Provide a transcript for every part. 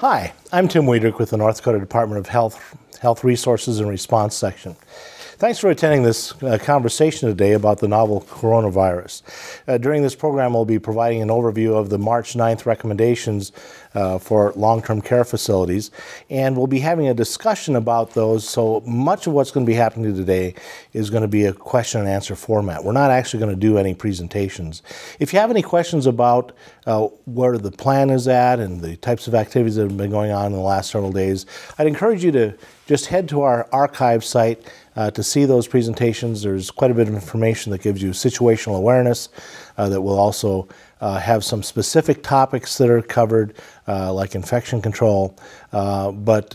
Hi, I'm Tim Wiedrich with the North Dakota Department of Health Resources and Response Section. Thanks for attending this conversation today about the novel coronavirus. During this program, we'll be providing an overview of the March 9th recommendations for long-term care facilities, and we'll be having a discussion about those. So much of what's going to be happening today is going to be a question and answer format. We're not actually going to do any presentations. If you have any questions about where the plan is at and the types of activities that have been going on in the last several days, I'd encourage you to just head to our archive site to see those presentations. There's quite a bit of information that gives you situational awareness that will also have some specific topics that are covered, like infection control, but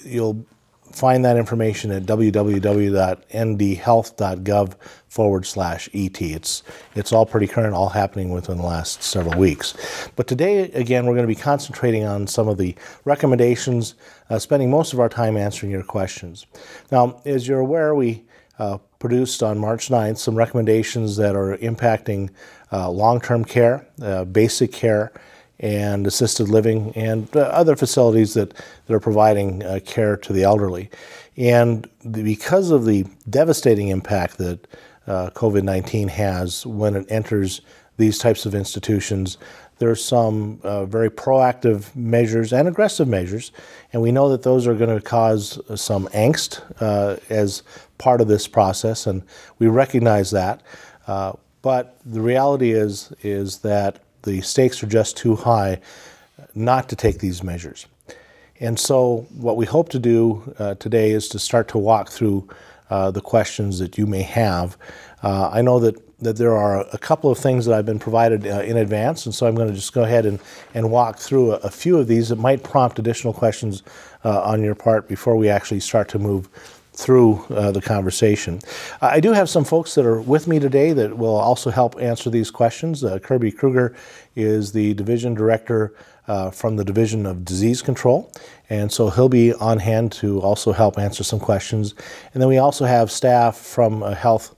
you'll find that information at www.ndhealth.gov/ET. It's all pretty current, all happening within the last several weeks. But today, again, we're going to be concentrating on some of the recommendations, spending most of our time answering your questions. Now, as you're aware, we produced on March 9th some recommendations that are impacting long-term care, basic care, and assisted living, and other facilities that are providing care to the elderly. And because of the devastating impact that COVID-19 has when it enters these types of institutions, there are some very proactive measures and aggressive measures, and we know that those are going to cause some angst as part of this process, and we recognize that. But the reality is that the stakes are just too high not to take these measures. And so what we hope to do today is to start to walk through the questions that you may have. I know that there are a couple of things that I've been provided in advance, and so I'm going to just go ahead and walk through a few of these that might prompt additional questions on your part before we actually start to move through the conversation. I do have some folks that are with me today that will also help answer these questions. Kirby Kruger is the Division Director from the Division of Disease Control, and so he'll be on hand to also help answer some questions. And then we also have staff from health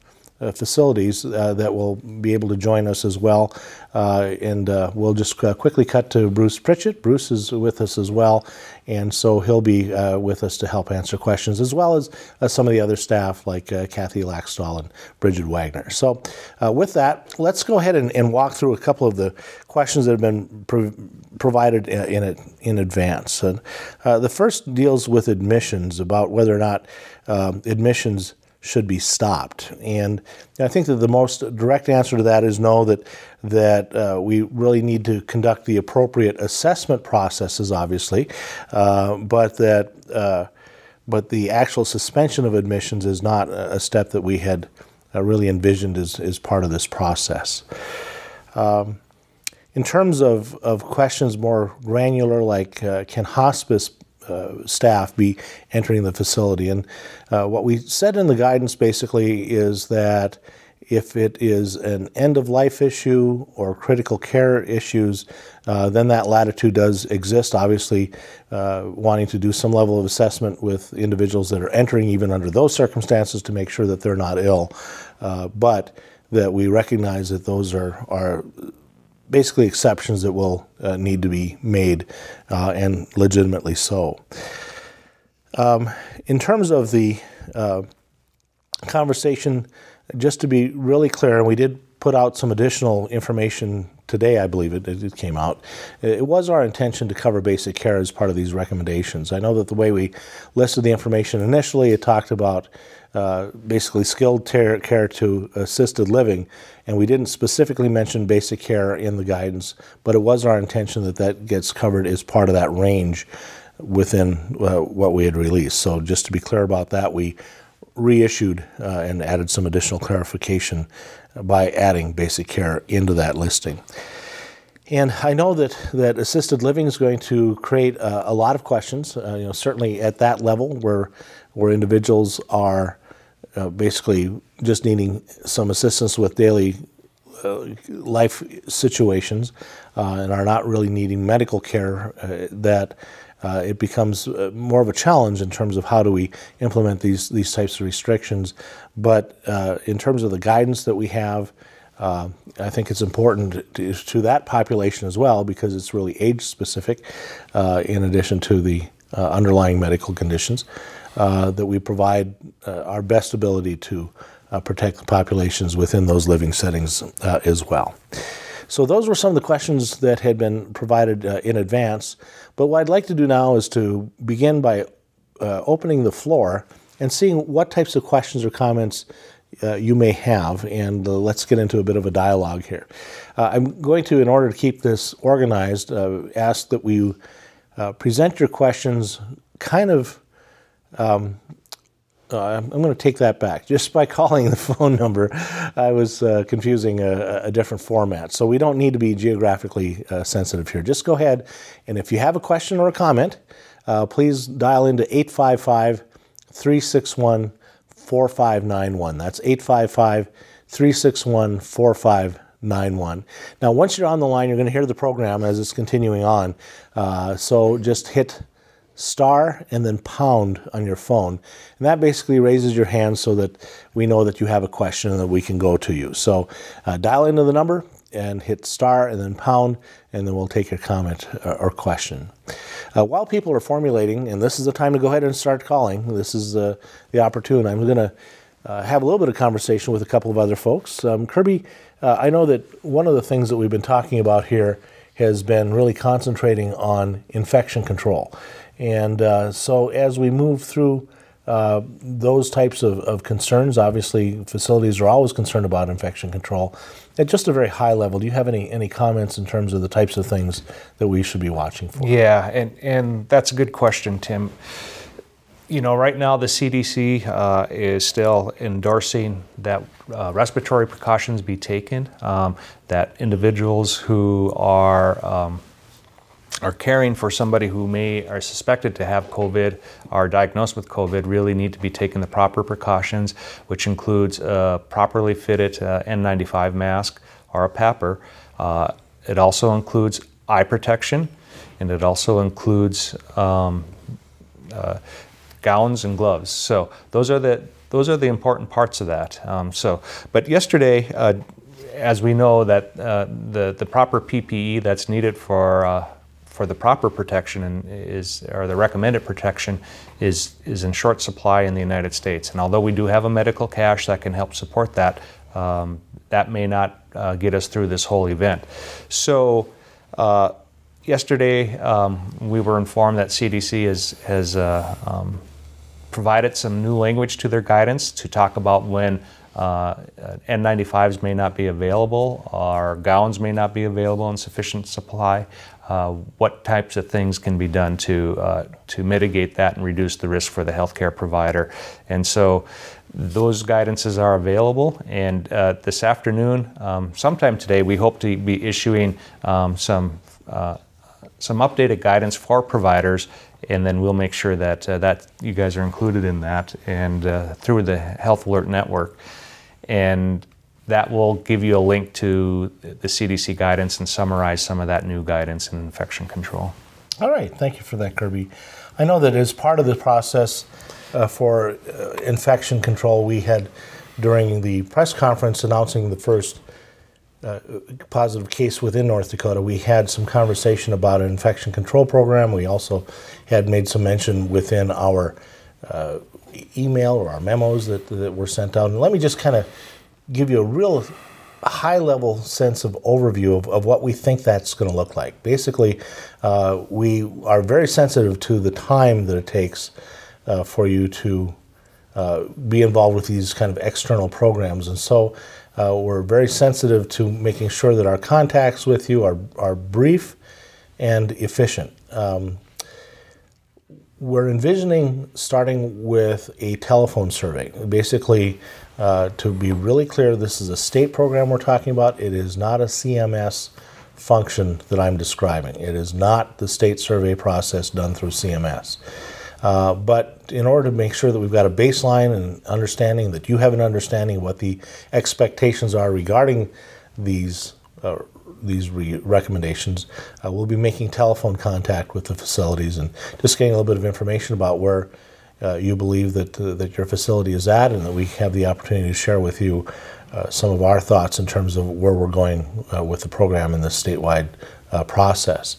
facilities that will be able to join us as well. And we'll just quickly cut to Bruce Pritchett. Bruce is with us as well, and so he'll be with us to help answer questions, as well as some of the other staff like Kathy Laxdal and Bridget Wagner. So with that, let's go ahead and walk through a couple of the questions that have been provided in advance. And the first deals with admissions, about whether or not admissions should be stopped. And I think that the most direct answer to that is no, that we really need to conduct the appropriate assessment processes, obviously, but the actual suspension of admissions is not a step that we had really envisioned as part of this process. In terms of questions more granular, like can hospice staff be entering the facility? And what we said in the guidance basically is that if it is an end-of-life issue or critical care issues, then that latitude does exist, obviously wanting to do some level of assessment with individuals that are entering even under those circumstances to make sure that they're not ill, but that we recognize that those are basically exceptions that will need to be made, and legitimately so. In terms of the conversation, just to be really clear, and we did put out some additional information today, I believe it came out. It was our intention to cover basic care as part of these recommendations. I know that the way we listed the information initially, it talked about basically skilled care to assisted living, and we didn't specifically mention basic care in the guidance, but it was our intention that that gets covered as part of that range within what we had released. So just to be clear about that, we reissued and added some additional clarification by adding basic care into that listing. And I know that assisted living is going to create a lot of questions, certainly at that level where individuals are basically just needing some assistance with daily life situations and are not really needing medical care, that it becomes more of a challenge in terms of how do we implement these types of restrictions. But in terms of the guidance that we have, I think it's important to that population as well because it's really age specific in addition to the underlying medical conditions that we provide our best ability to protect the populations within those living settings as well. So those were some of the questions that had been provided in advance. But what I'd like to do now is to begin by opening the floor and seeing what types of questions or comments you may have. And let's get into a bit of a dialogue here. I'm going to, in order to keep this organized, ask that we present your questions kind of I'm going to take that back. Just by calling the phone number, I was confusing a different format. So we don't need to be geographically sensitive here. Just go ahead, and if you have a question or a comment, please dial into 855-361-4591. That's 855-361-4591. Now, once you're on the line, you're going to hear the program as it's continuing on. So just hit star and then pound on your phone. And that basically raises your hand so that we know that you have a question and that we can go to you. So dial into the number and hit star and then pound, and then we'll take your comment or question. While people are formulating, and this is the time to go ahead and start calling, this is the opportune. I'm going to have a little bit of conversation with a couple of other folks. Kirby, I know that one of the things that we've been talking about here has been really concentrating on infection control. And so as we move through those types of concerns, obviously facilities are always concerned about infection control. At just a very high level, do you have any comments in terms of the types of things that we should be watching for? Yeah, and that's a good question, Tim. You know, right now the CDC is still endorsing that respiratory precautions be taken, that individuals who are caring for somebody who are suspected to have COVID, are diagnosed with COVID, really need to be taking the proper precautions, which includes a properly fitted N95 mask or a PAPR. It also includes eye protection, and it also includes gowns and gloves. So those are the important parts of that. But yesterday, as we know that the proper PPE that's needed for the proper protection or the recommended protection is in short supply in the United States. And although we do have a medical cache that can help support that, that may not get us through this whole event. So yesterday we were informed that CDC has provided some new language to their guidance to talk about when N95s may not be available, or gowns may not be available in sufficient supply. What types of things can be done to mitigate that and reduce the risk for the healthcare provider. And so those guidances are available, and this afternoon, sometime today, we hope to be issuing some updated guidance for providers, and then we'll make sure that that you guys are included in that and through the Health Alert Network. And that will give you a link to the CDC guidance and summarize some of that new guidance in infection control. All right, thank you for that, Kirby. I know that as part of the process for infection control, we had, during the press conference announcing the first positive case within North Dakota, we had some conversation about an infection control program. We also had made some mention within our email or our memos that were sent out. And let me just kind of give you a real high-level sense of overview of what we think that's going to look like. Basically, we are very sensitive to the time that it takes for you to be involved with these kind of external programs. And so we're very sensitive to making sure that our contacts with you are brief and efficient. We're envisioning starting with a telephone survey. Basically, to be really clear, this is a state program we're talking about. It is not a CMS function that I'm describing. It is not the state survey process done through CMS. But in order to make sure that we've got a baseline and understanding, that you have an understanding of what the expectations are regarding these recommendations, we'll be making telephone contact with the facilities and just getting a little bit of information about where you believe that your facility is at, and that we have the opportunity to share with you some of our thoughts in terms of where we're going with the program in this statewide process.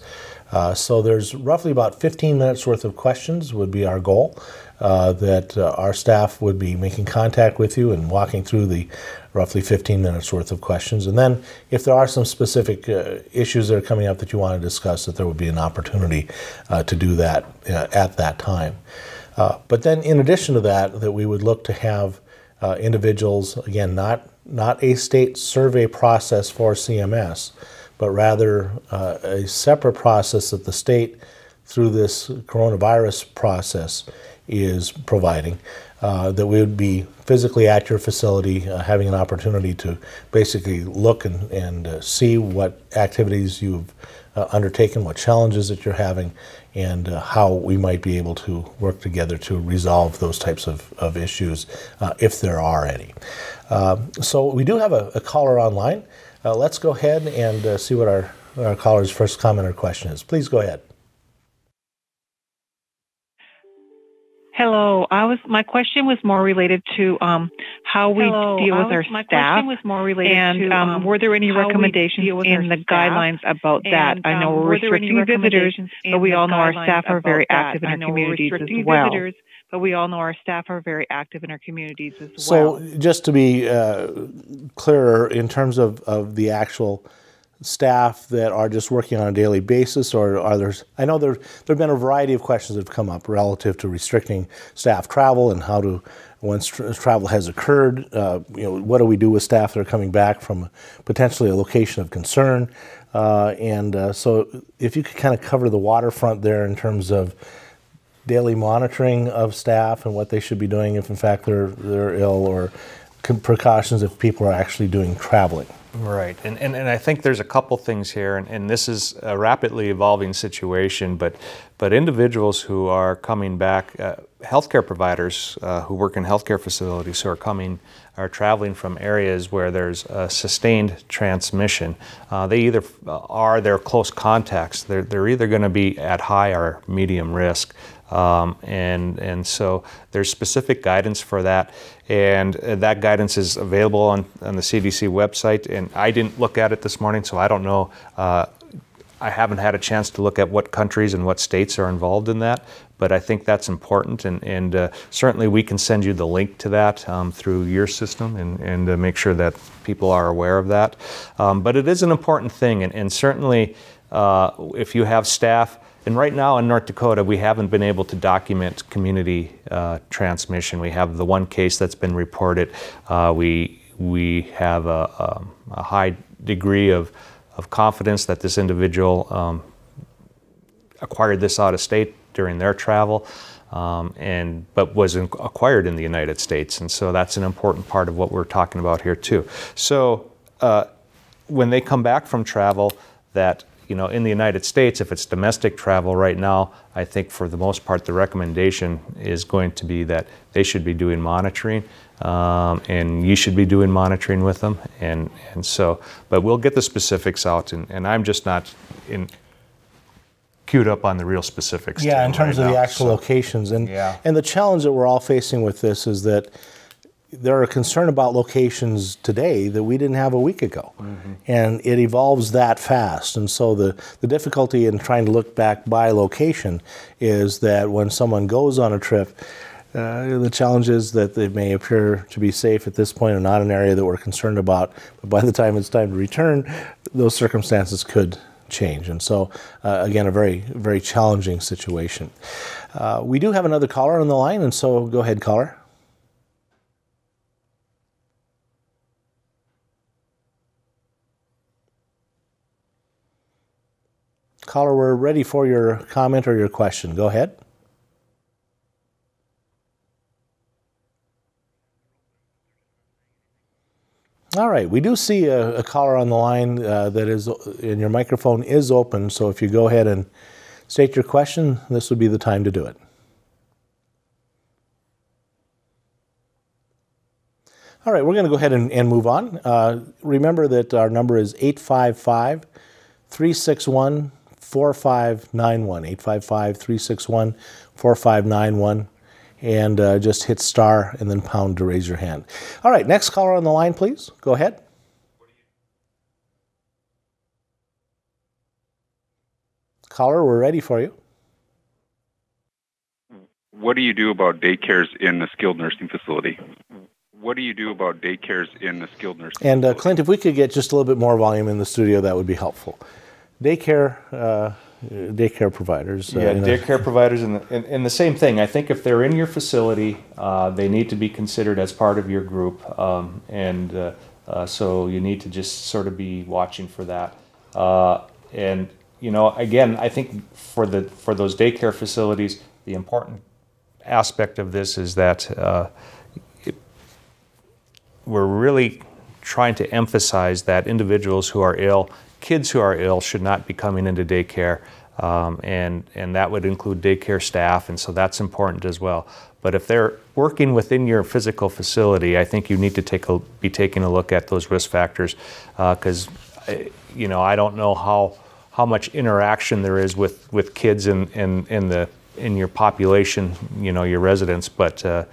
So there's roughly about 15 minutes worth of questions would be our goal, that our staff would be making contact with you and walking through the roughly 15 minutes worth of questions. And then if there are some specific issues that are coming up that you want to discuss, that there would be an opportunity to do that at that time. But then in addition to that, that we would look to have individuals, again, not a state survey process for CMS, but rather a separate process that the state, through this coronavirus process, is providing, that we would be physically at your facility, having an opportunity to basically look and see what activities you've undertaken, what challenges that you're having, and how we might be able to work together to resolve those types of issues, if there are any. So we do have a caller online. Let's go ahead and see what our caller's first comment or question is. Please go ahead. Hello. My question was more related to how we deal with our staff. My question was more related to were there any recommendations in the guidelines about that? I know we're restricting visitors, but we all know our staff are very active in our communities as well. But we all know our staff are very active in our communities as well. So just to be clearer, in terms of the actual staff that are just working on a daily basis, or are there, I know there have been a variety of questions that have come up relative to restricting staff travel and how to, once travel has occurred, what do we do with staff that are coming back from potentially a location of concern? So if you could kind of cover the waterfront there in terms of daily monitoring of staff and what they should be doing if in fact they're ill, or precautions if people are actually doing traveling. Right, and I think there's a couple things here, and this is a rapidly evolving situation, but individuals who are coming back, healthcare providers who work in healthcare facilities who are traveling from areas where there's a sustained transmission, they either are their close contacts. They're either going to be at high or medium risk. And so there's specific guidance for that, and that guidance is available on the CDC website, and I didn't look at it this morning, so I don't know. I haven't had a chance to look at what countries and what states are involved in that, but I think that's important, and certainly we can send you the link to that through your system and make sure that people are aware of that. But it is an important thing, and certainly if you have staff. And right now in North Dakota, we haven't been able to document community transmission. We have the one case that's been reported. We have a high degree of confidence that this individual acquired this out of state during their travel, but was acquired in the United States. And so that's an important part of what we're talking about here too. So when they come back from travel, that in the United States, if it's domestic travel right now, I think for the most part the recommendation is going to be that they should be doing monitoring, and you should be doing monitoring with them, and so, but we'll get the specifics out, and I'm just not queued up on the real specifics. Yeah, in terms of the actual locations, and the challenge that we're all facing with this is that there are concern about locations today that we didn't have a week ago. Mm-hmm. And it evolves that fast. And so the difficulty in trying to look back by location is that when someone goes on a trip, the challenge is that they may appear to be safe at this point and not an area that we're concerned about. But by the time it's time to return, those circumstances could change. And so, again, a very, very challenging situation. We do have another caller on the line, and so go ahead, caller. Caller, we're ready for your comment or your question. Go ahead. All right, we do see a caller on the line that is, and your microphone is open, so if you go ahead and state your question, this would be the time to do it. All right, we're going to go ahead and move on. Remember that our number is 855-361-4591, 855-361-4591. and just hit star and then pound to raise your hand. All right, next caller on the line, please. Go ahead. Caller, we're ready for you. What do you do about daycares in the skilled nursing facility? What do you do about daycares in the skilled nursing facility? And Clint, if we could get just a little bit more volume in the studio, that would be helpful. Daycare providers. Daycare providers, and the same thing. I think if they're in your facility, they need to be considered as part of your group, so you need to just sort of be watching for that. And again, I think for those daycare facilities, the important aspect of this is that we're really trying to emphasize that individuals who are ill, kids who are ill, should not be coming into daycare, and that would include daycare staff, and so that's important as well. But if they're working within your physical facility, I think you need to be taking a look at those risk factors, because I don't know how much interaction there is with kids in your population, your residents, but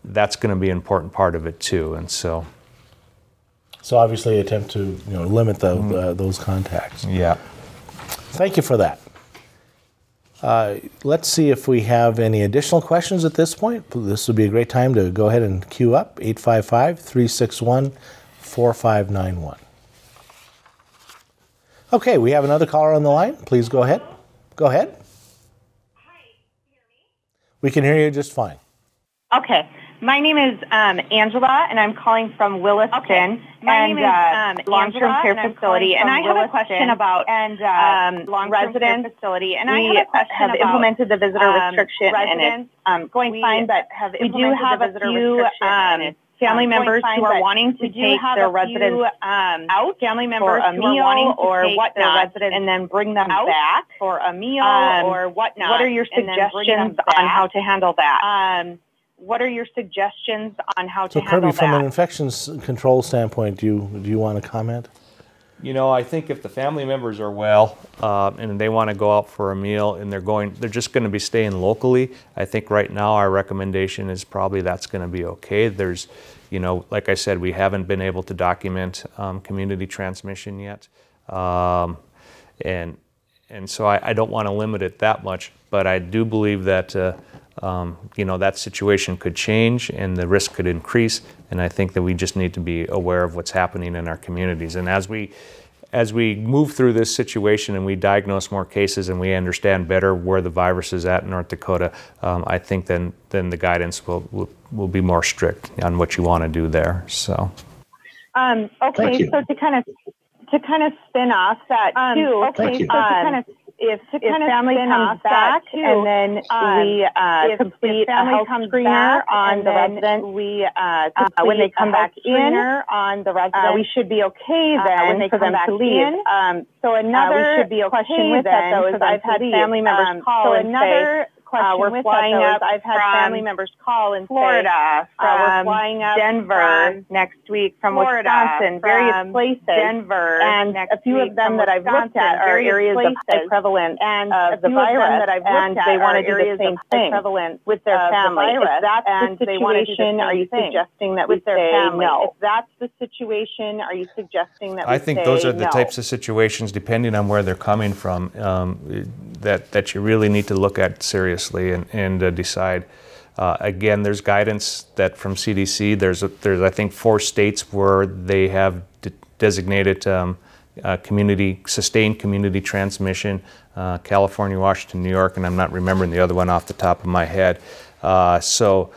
that's going to be an important part of it too, and so. So obviously attempt to limit those contacts. Yeah. Thank you for that. Let's see if we have any additional questions at this point. This would be a great time to go ahead and queue up 855-361-4591. Okay, we have another caller on the line. Please go ahead. Go ahead. Hi, can you hear me? We can hear you just fine. Okay. My name is Angela, and I'm calling from Williston. Okay. My name is LongTerm Care Facility, and I have a question about LongTerm Care Facility, and I have implemented the visitor restriction, and it's going fine, but we do have a few family members who are wanting to take their residents out, family members who are wanting to take their residents and then bring them back for a meal or whatnot. What are your suggestions on how to handle that? What are your suggestions on how to handle that? So Kirby, from an infections control standpoint, do you want to comment? I think if the family members are well and they want to go out for a meal and they're just going to be staying locally, I think right now our recommendation is probably that's going to be okay. There's, like I said, we haven't been able to document community transmission yet, and so I don't want to limit it that much, but I do believe that that situation could change and the risk could increase, and I think that we just need to be aware of what's happening in our communities. And as we move through this situation and we diagnose more cases and we understand better where the virus is at in North Dakota, I think then the guidance will be more strict on what you want to do there. So. Okay, so to kind of spin off that too. Okay, so if family comes back and then we complete a health screener on the resident, when they come back in on the resident, we should be okay then when they come back to leave. So another question with that though is I've had family members call and say, we're flying up. I've had family members call in Florida. We're flying up Denver next week from Wisconsin, various places. Denver, and a few of them that I've looked at are areas of high prevalence of the virus, and they want to do the same thing with their family. If that's the situation, are you suggesting that we say no? If that's the situation, are you suggesting that we say no? I think those are the types of situations, depending on where they're coming from, that you really need to look at seriously and decide. Again, there's guidance that from CDC. There's I think 4 states where they have designated sustained community transmission: California, Washington, New York, and I'm not remembering the other one off the top of my head. So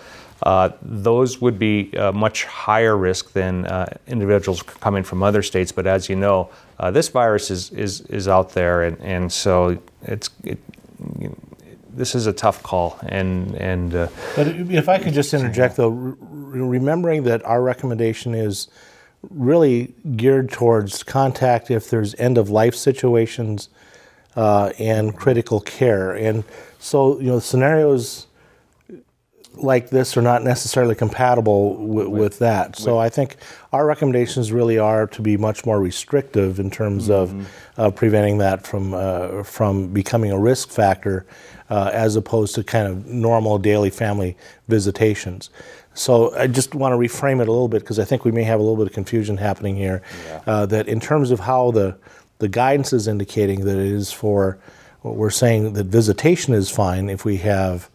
those would be much higher risk than individuals coming from other states. But as you know, this virus is out there, and so this is a tough call. But if I could just interject, though, remembering that our recommendation is really geared towards contact if there's end-of-life situations and critical care. And so, scenarios like this are not necessarily compatible with that. So I think our recommendations really are to be much more restrictive in terms of preventing that from becoming a risk factor. as opposed to kind of normal daily family visitations. So I just want to reframe it a little bit because I think we may have a little bit of confusion happening here. That in terms of how the guidance is indicating that it is for, we're saying that visitation is fine if we have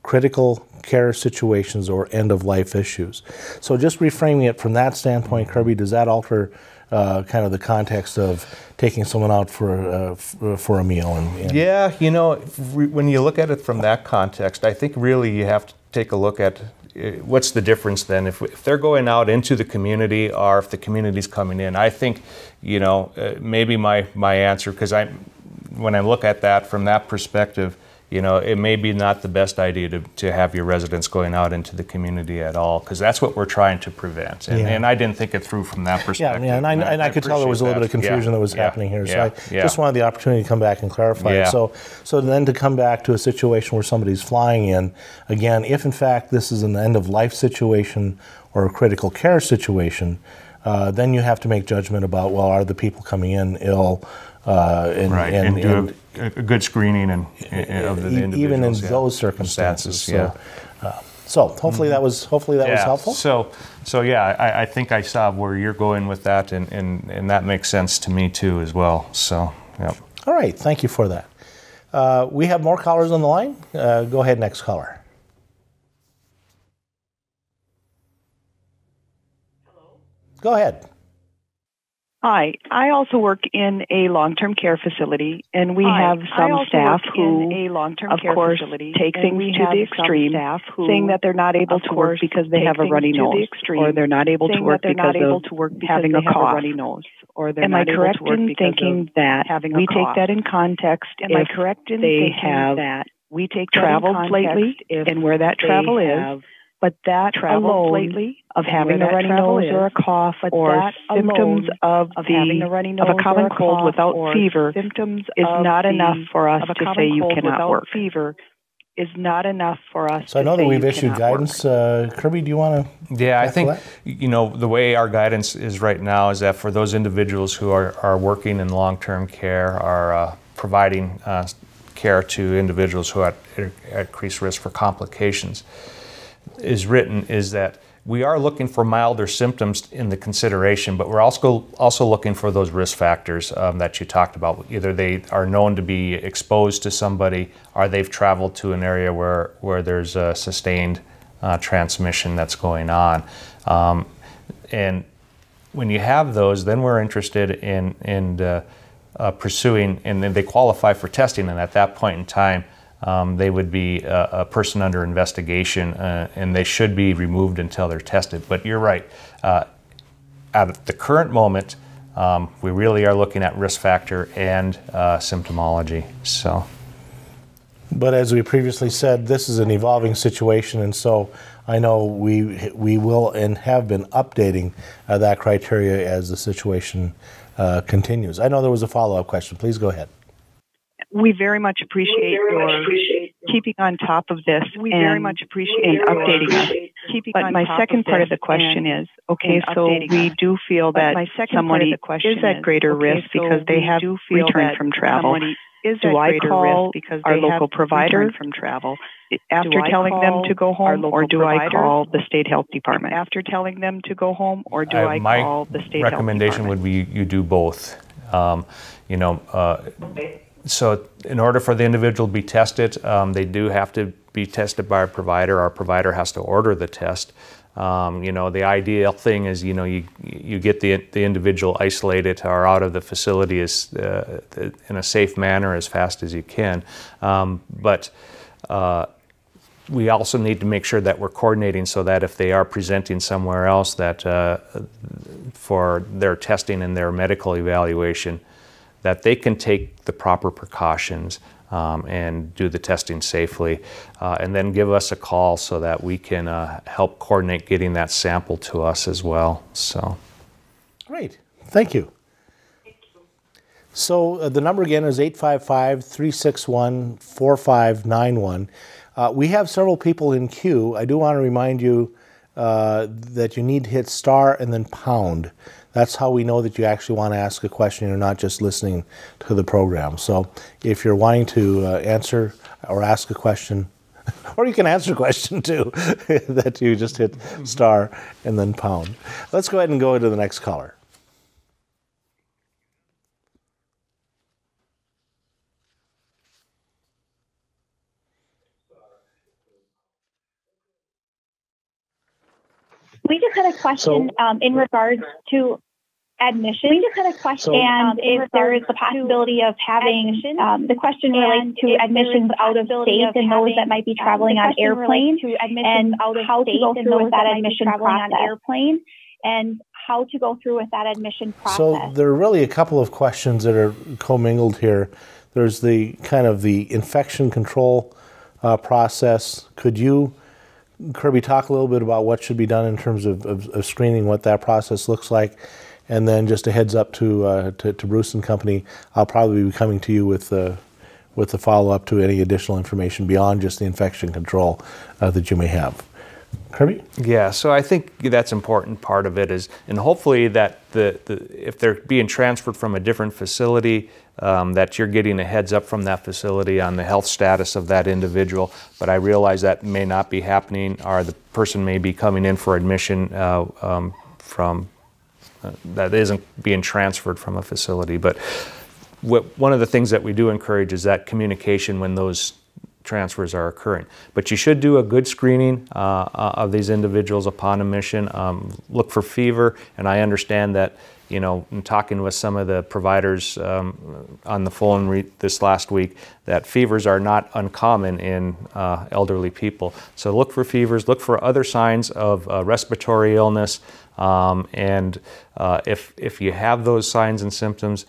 critical care situations or end-of-life issues. So just reframing it from that standpoint, Kirby, does that alter kind of the context of taking someone out for a meal? Yeah, you know, when you look at it from that context, I think really you have to take a look at what's the difference then if they're going out into the community or if the community's coming in. I think, you know, maybe my answer, because when I look at that from that perspective, you know, it may be not the best idea to have your residents going out into the community at all, because that's what we're trying to prevent. And I didn't think it through from that perspective. Yeah, and I could tell there was a little bit of confusion that was happening here. So I just wanted the opportunity to come back and clarify it. So then to come back to a situation where somebody's flying in, again, if in fact this is an end-of-life situation or a critical care situation, then you have to make judgment about, well, are the people coming in ill? And do a good screening of the individuals. Even in those circumstances. So hopefully that was helpful. So yeah, I think I saw where you're going with that, and that makes sense to me too as well. So yeah. All right, thank you for that. We have more callers on the line. Go ahead, next caller. Hello. Go ahead. Hi, I also work in a long-term care facility, and we have some staff who, of course, take things to the extreme, saying that they're not able to work because they have a runny nose, or they're not able to work because of having a cough. Am I correct in thinking that we take that in context if they have traveled lately and where that travel is? But that alone of having a runny nose or a cough or symptoms of a common cold without fever is not enough for us to say you cannot work. Is not enough for us. So I know that we've issued guidance. Kirby, do you want to? Yeah, I think you know the way our guidance is right now is that for those individuals who are working in long-term care, are providing care to individuals who are at increased risk for complications, is that we are looking for milder symptoms in the consideration, but we're also looking for those risk factors that you talked about. Either they are known to be exposed to somebody, or they've traveled to an area where there's a sustained transmission that's going on. And when you have those, then we're interested in pursuing, and then they qualify for testing, and at that point in time, they would be a person under investigation, and they should be removed until they're tested. But you're right. At the current moment, we really are looking at risk factor and symptomology. So. But as we previously said, this is an evolving situation, and so I know we will and have been updating that criteria as the situation continues. I know there was a follow-up question. Please go ahead. We very much appreciate your keeping on top of this and updating us. But my second part of the question is, okay, so we do feel that somebody is at greater risk because they have returned from travel. Do I call our local provider after telling them to go home, or do I call the state health department? After telling them to go home, or do I call the state health department? My recommendation would be you do both. So in order for the individual to be tested, they do have to be tested by a provider. Our provider has to order the test. The ideal thing is, you get the individual isolated or out of the facility in a safe manner as fast as you can. But we also need to make sure that we're coordinating so that if they are presenting somewhere else, that for their testing and their medical evaluation, that they can take the proper precautions and do the testing safely, and then give us a call so that we can help coordinate getting that sample to us as well. So, great, thank you. So the number again is 855-361-4591. We have several people in queue. I do want to remind you that you need to hit star and then pound. That's how we know that you actually want to ask a question. You're not just listening to the program. So if you're wanting to answer or ask a question, or you can answer a question too, that you just hit star and then pound. Let's go ahead and go to the next caller. We just had a question in regards to admission. We just had a question, and if there is the possibility of having the question relates to admissions out of state and those that might be traveling on airplane, and how to go through with that admission process. And how to go through with that admission process. So there are really a couple of questions that are commingled here. There's the kind of the infection control process. Could you, Kirby, talk a little bit about what should be done in terms of screening, what that process looks like? And then just a heads up to Bruce and company, I'll probably be coming to you with the follow-up to any additional information beyond just the infection control that you may have. Kirby? Yeah, so I think that's an important part of it is, and hopefully that if they're being transferred from a different facility, that you're getting a heads up from that facility on the health status of that individual. But I realize that may not be happening, or the person may be coming in for admission from that isn't being transferred from a facility. But one of the things that we do encourage is that communication when those transfers are occurring. But you should do a good screening of these individuals upon admission. Look for fever, and I understand that, you know, in talking with some of the providers on the phone this last week, that fevers are not uncommon in elderly people. So look for fevers, look for other signs of respiratory illness, and if you have those signs and symptoms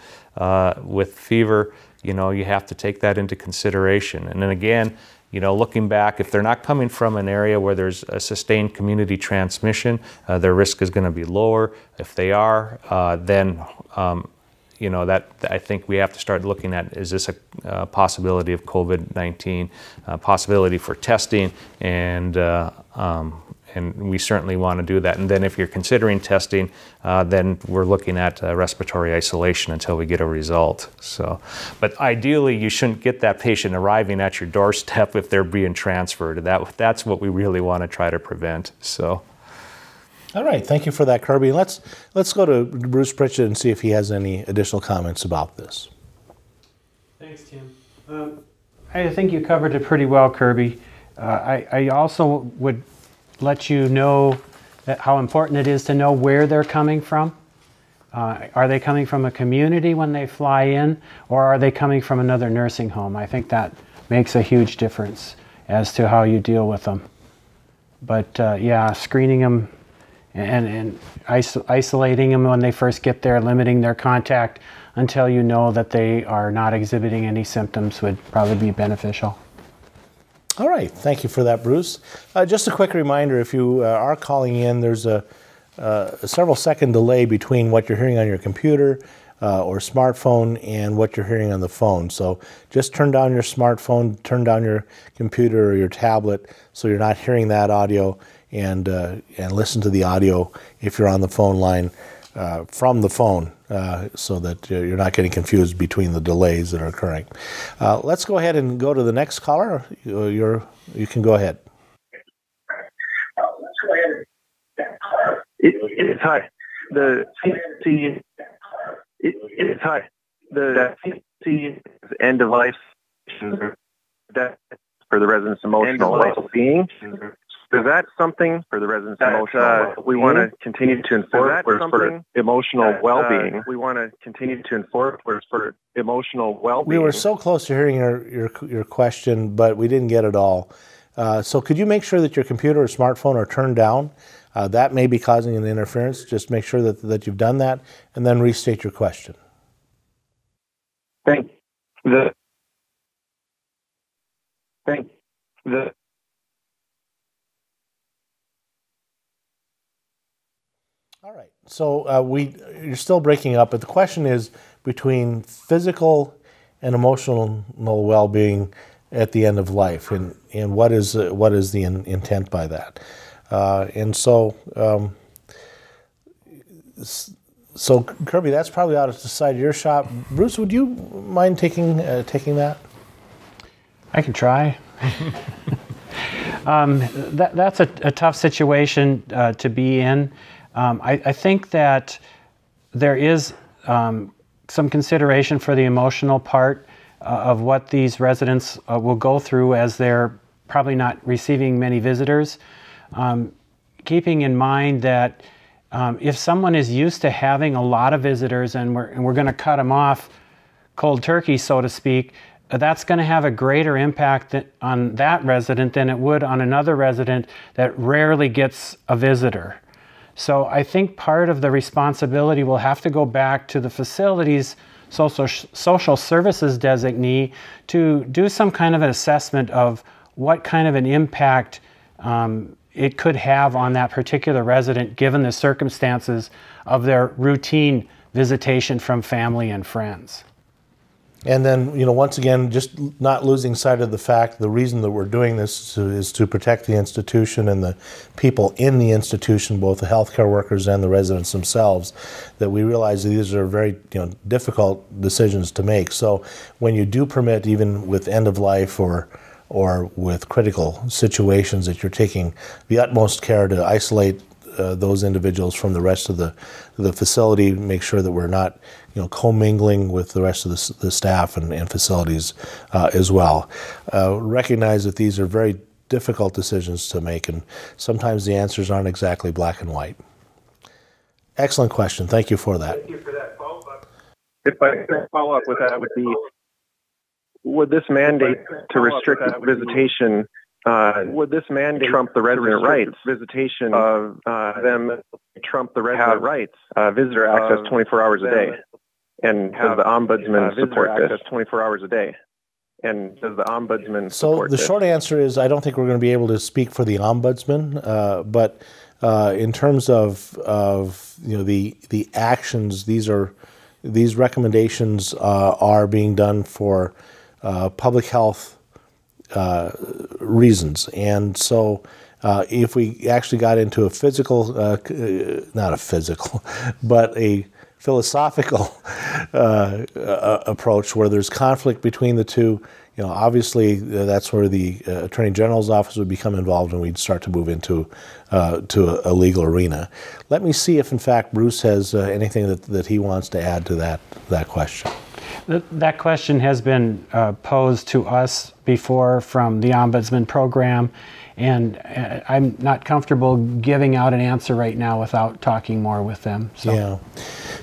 with fever, you know, you have to take that into consideration. And then again, you know, looking back, if they're not coming from an area where there's a sustained community transmission, their risk is going to be lower. If they are, then, you know, that I think we have to start looking at, is this a possibility of COVID-19, possibility for testing, and we certainly want to do that. And then if you're considering testing, then we're looking at respiratory isolation until we get a result. So, but ideally, you shouldn't get that patient arriving at your doorstep if they're being transferred. That's what we really want to try to prevent. So. All right, thank you for that, Kirby. Let's go to Bruce Pritchett and see if he has any additional comments about this. Thanks, Tim. I think you covered it pretty well, Kirby. I also would let you know that how important it is to know where they're coming from. Are they coming from a community when they fly in, or are they coming from another nursing home? I think that makes a huge difference as to how you deal with them. But yeah, screening them and isolating them when they first get there, limiting their contact until you know that they are not exhibiting any symptoms would probably be beneficial. All right, thank you for that, Bruce. Just a quick reminder, if you are calling in, there's a several second delay between what you're hearing on your computer or smartphone and what you're hearing on the phone. So just turn down your smartphone, turn down your computer or your tablet so you're not hearing that audio, and listen to the audio if you're on the phone line from the phone, so that you're not getting confused between the delays that are occurring. Let's go ahead and go to the next caller. You can go ahead. It's hi. The CDC. It's hi. The CDC end of life that for the residents' emotional well-being. Is that something for the residents' emotional well-being? We want to continue to enforce for emotional well-being. We want to continue to enforce for emotional well-being. We were so close to hearing your question, but we didn't get it all. So could you make sure that your computer or smartphone are turned down? That may be causing an interference. Just make sure that you've done that, and then restate your question. Thank you. All right, so you're still breaking up, but the question is between physical and emotional well-being at the end of life, and what is the intent by that? And so, so Kirby, that's probably out of the side of your shop. Bruce, would you mind taking that? I can try. That's a tough situation to be in. I think that there is some consideration for the emotional part of what these residents will go through as they're probably not receiving many visitors. Keeping in mind that if someone is used to having a lot of visitors and we're going to cut them off cold turkey, so to speak, that's going to have a greater impact on that resident than it would on another resident that rarely gets a visitor. So I think part of the responsibility will have to go back to the facility's social services designee to do some kind of an assessment of what kind of an impact it could have on that particular resident given the circumstances of their routine visitation from family and friends. And then, once again, just not losing sight of the fact, the reason that we're doing this is to protect the institution and the people in the institution, both the healthcare workers and the residents themselves, that we realize that these are very difficult decisions to make. So when you do permit, even with end of life or with critical situations, that you're taking the utmost care to isolate those individuals from the rest of the facility, make sure that we're not commingling with the rest of the staff and facilities as well. Recognize that these are very difficult decisions to make, and sometimes the answers aren't exactly black and white. Excellent question. Thank you for that. Thank you for that follow-up. If I could follow up with that, would this mandate to restrict visitation would this mandate trump the resident rights? Visitation of them trump the resident rights? Visitor access 24 hours a day. And does the ombudsman support this? 24 hours a day. And does the ombudsman support this? So the short answer is I don't think we're going to be able to speak for the ombudsman, but in terms of the actions, these recommendations are being done for public health reasons. And so if we actually got into a physical, not a physical, but a philosophical approach where there's conflict between the two, obviously that's where the Attorney General's office would become involved and we'd start to move into to a legal arena. Let me see if in fact Bruce has anything that he wants to add to that question. That question has been posed to us before from the Ombudsman program, and I'm not comfortable giving out an answer right now without talking more with them. So. Yeah.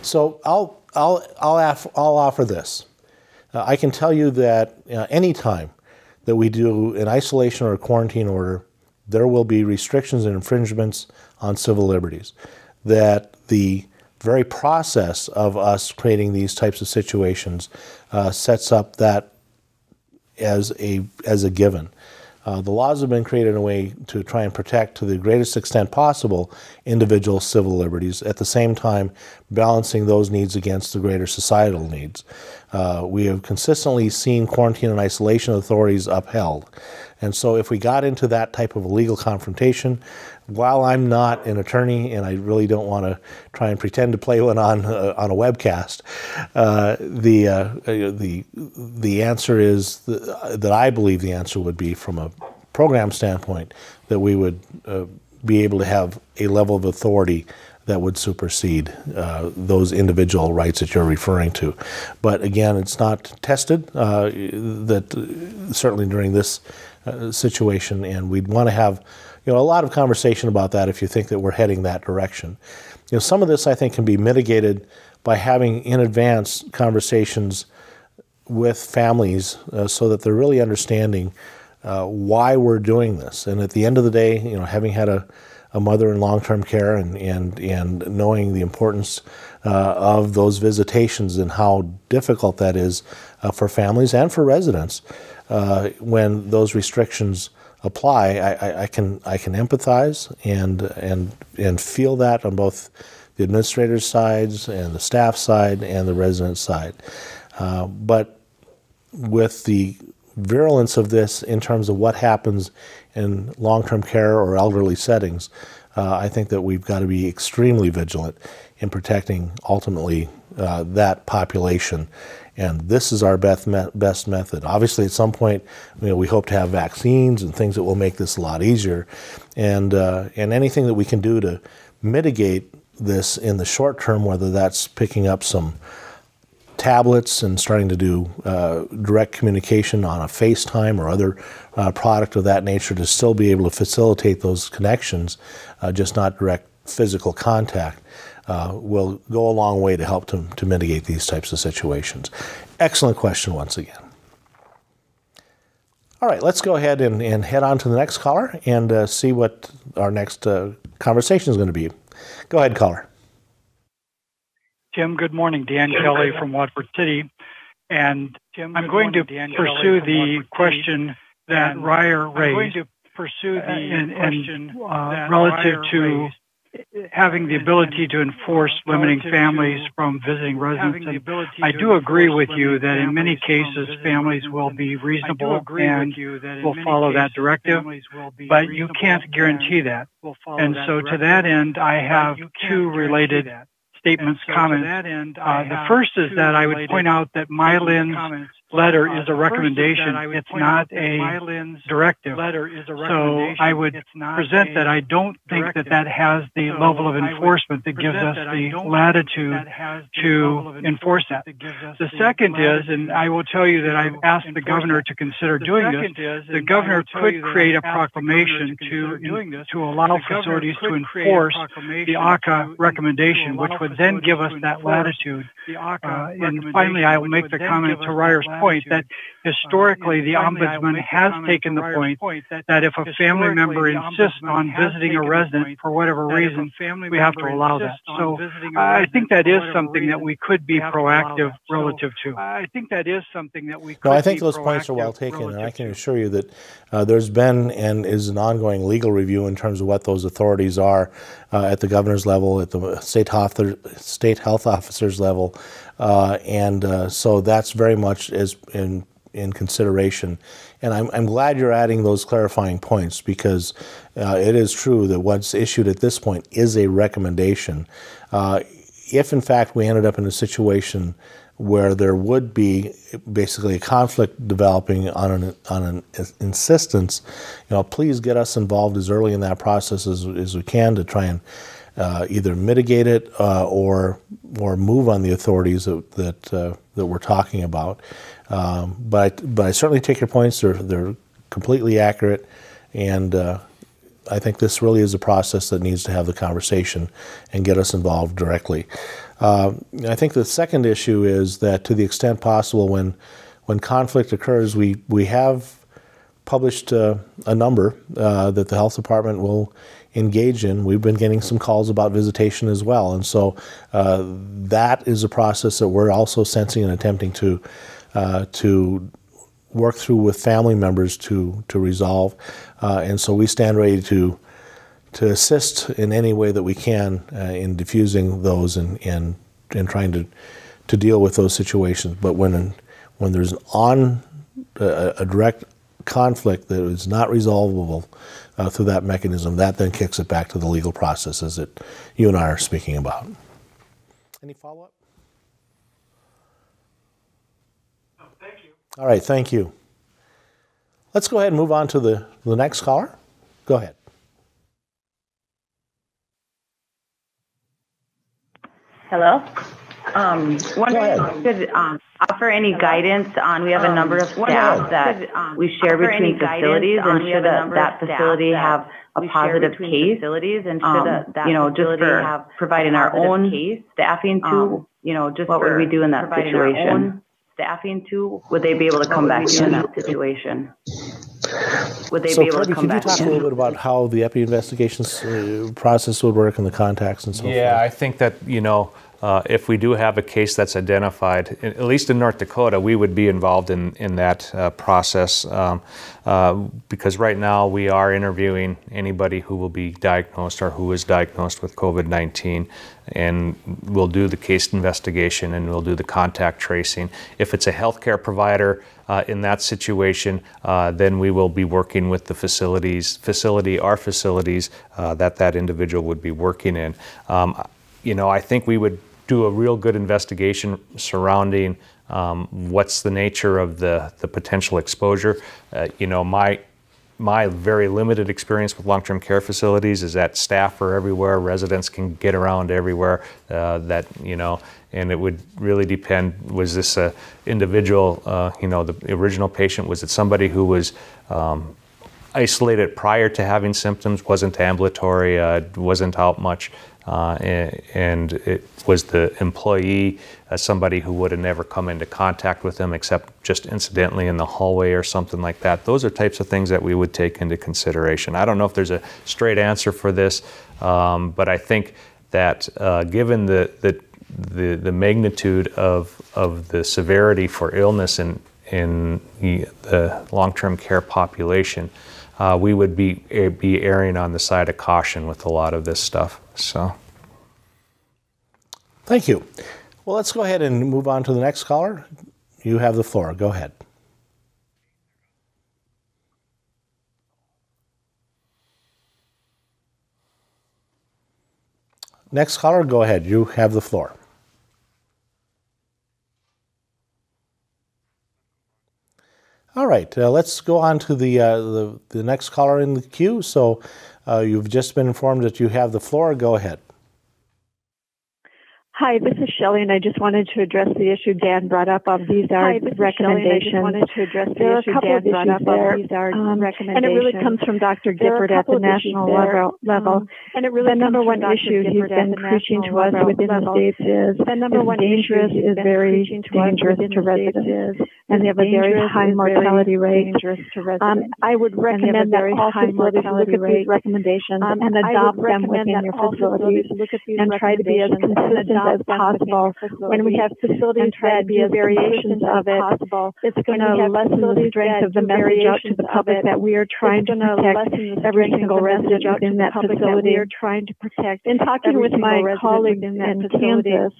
So I'll offer this. I can tell you that any time that we do an isolation or a quarantine order, there will be restrictions and infringements on civil liberties. That the very process of us creating these types of situations sets up that as a given. The laws have been created in a way to try and protect to the greatest extent possible individual civil liberties, at the same time balancing those needs against the greater societal needs. We have consistently seen quarantine and isolation authorities upheld. And so if we got into that type of a legal confrontation, while I'm not an attorney and I really don't want to try and pretend to play one on a webcast, the answer is that I believe the answer would be, from a program standpoint, that we would be able to have a level of authority that would supersede those individual rights that you're referring to. But again, it's not tested, that certainly during this situation, and we'd want to have a lot of conversation about that if you think that we're heading that direction. Some of this I think can be mitigated by having in advance conversations with families so that they're really understanding why we're doing this. And at the end of the day, having had a mother in long-term care and knowing the importance of those visitations and how difficult that is for families and for residents when those restrictions apply, I can empathize and feel that on both the administrator's sides and the staff side and the resident side. But with the virulence of this in terms of what happens in long-term care or elderly settings, I think that we've got to be extremely vigilant in protecting ultimately that population. And this is our best method. Obviously, at some point, we hope to have vaccines and things that will make this a lot easier. And anything that we can do to mitigate this in the short term, whether that's picking up some tablets and starting to do direct communication on a FaceTime or other product of that nature to still be able to facilitate those connections, just not direct physical contact, will go a long way to help to mitigate these types of situations. Excellent question once again. All right, let's go ahead and head on to the next caller and see what our next conversation is going to be. Go ahead, caller. Tim, good morning. Dan Kelly from Watford City. And Tim, I'm going to pursue the question that Ryer raised relative to having the ability to enforce limiting families from visiting residents. And I do agree with you that in many cases families will be reasonable and will follow that directive, but you can't guarantee that. And so to that end, I have two related statements, comments. The first is that I would point out that Mylin's letter is a recommendation. It's not a directive. So I would present that I don't think that has the level of enforcement that gives us the latitude to enforce that. The second is, and I will tell you that I've asked the governor to consider doing this, the governor could create a proclamation to allow facilities to enforce the AHCA recommendation, which would then give us that latitude. And finally, I will make the comment to Ryer's point that historically the Ombudsman has taken the point that if a family member insists on visiting a resident for whatever reason, we have to allow that. So I think that is something that we could be proactive relative to. I think that is something that we could. No, I think those points are well taken, and I can assure you that there's been and is an ongoing legal review in terms of what those authorities are at the governor's level, at the state health officers level, so that's very much in consideration. And I'm glad you're adding those clarifying points, because it is true that what's issued at this point is a recommendation. If in fact we ended up in a situation where there would be basically a conflict developing on an insistence, please get us involved as early in that process as we can to try and either mitigate it or move on the authorities that we're talking about. But I certainly take your points. They're completely accurate, and I think this really is a process that needs to have the conversation and get us involved directly. I think the second issue is that to the extent possible, when conflict occurs, we have published a number that the health department will engage in. We've been getting some calls about visitation as well, and so that is a process that we're also sensing and attempting to work through with family members to resolve, and so we stand ready to assist in any way that we can in diffusing those and trying to deal with those situations. But when there's a direct conflict that is not resolvable through that mechanism, that then kicks it back to the legal processes that you and I are speaking about. Any follow-up? No, thank you. All right, thank you. Let's go ahead and move on to the next caller. Go ahead. Hello. Wondering if you could offer any guidance on, we have a number of staff that we share between facilities, and should that facility have a positive case, just for providing our own staffing to, just what would we do in that situation? Would they be able to come back in that situation? Would they be able Kirby, to come back in? could you talk a little bit about how the epi investigations process would work and the contacts and so forth? Yeah, I think that, if we do have a case that's identified, at least in North Dakota, we would be involved in that process because right now we are interviewing anybody who will be diagnosed or who is diagnosed with COVID-19, and we'll do the case investigation and we'll do the contact tracing. If it's a healthcare provider in that situation, then we will be working with the facilities that individual would be working in. I think we would do a real good investigation surrounding what's the nature of the potential exposure. My very limited experience with long-term care facilities is that staff are everywhere, residents can get around everywhere, and it would really depend, was this an individual, the original patient, was it somebody who was isolated prior to having symptoms, wasn't ambulatory, wasn't out much, and it was the employee, somebody who would have never come into contact with them except just incidentally in the hallway or something like that. Those are types of things that we would take into consideration. I don't know if there's a straight answer for this, but I think that given the magnitude of the severity for illness in the long-term care population, we would be erring on the side of caution with a lot of this stuff. So, thank you. Well, let's go ahead and move on to the next caller. You have the floor. Go ahead. Next caller, go ahead. You have the floor. All right, let's go on to the next caller in the queue. So you've just been informed that you have the floor. Go ahead. Hi, this is Shelly, and I just wanted to address the issue Dan brought up of these are recommendations. There are a couple of issues there, and it really comes from Dr. Gifford at the national level. And it really the number one issue he's been preaching to us within the states is dangerous, is very dangerous to residents, and they have a very high mortality rate. I would recommend that all facilities look at these recommendations and adopt them within your facilities and try to be as consistent as possible. When we have facilities that do variations of it, it's going to lessen the strength of the message out to the public that we are trying to protect every single resident within that facility. In talking with my colleagues in Kansas,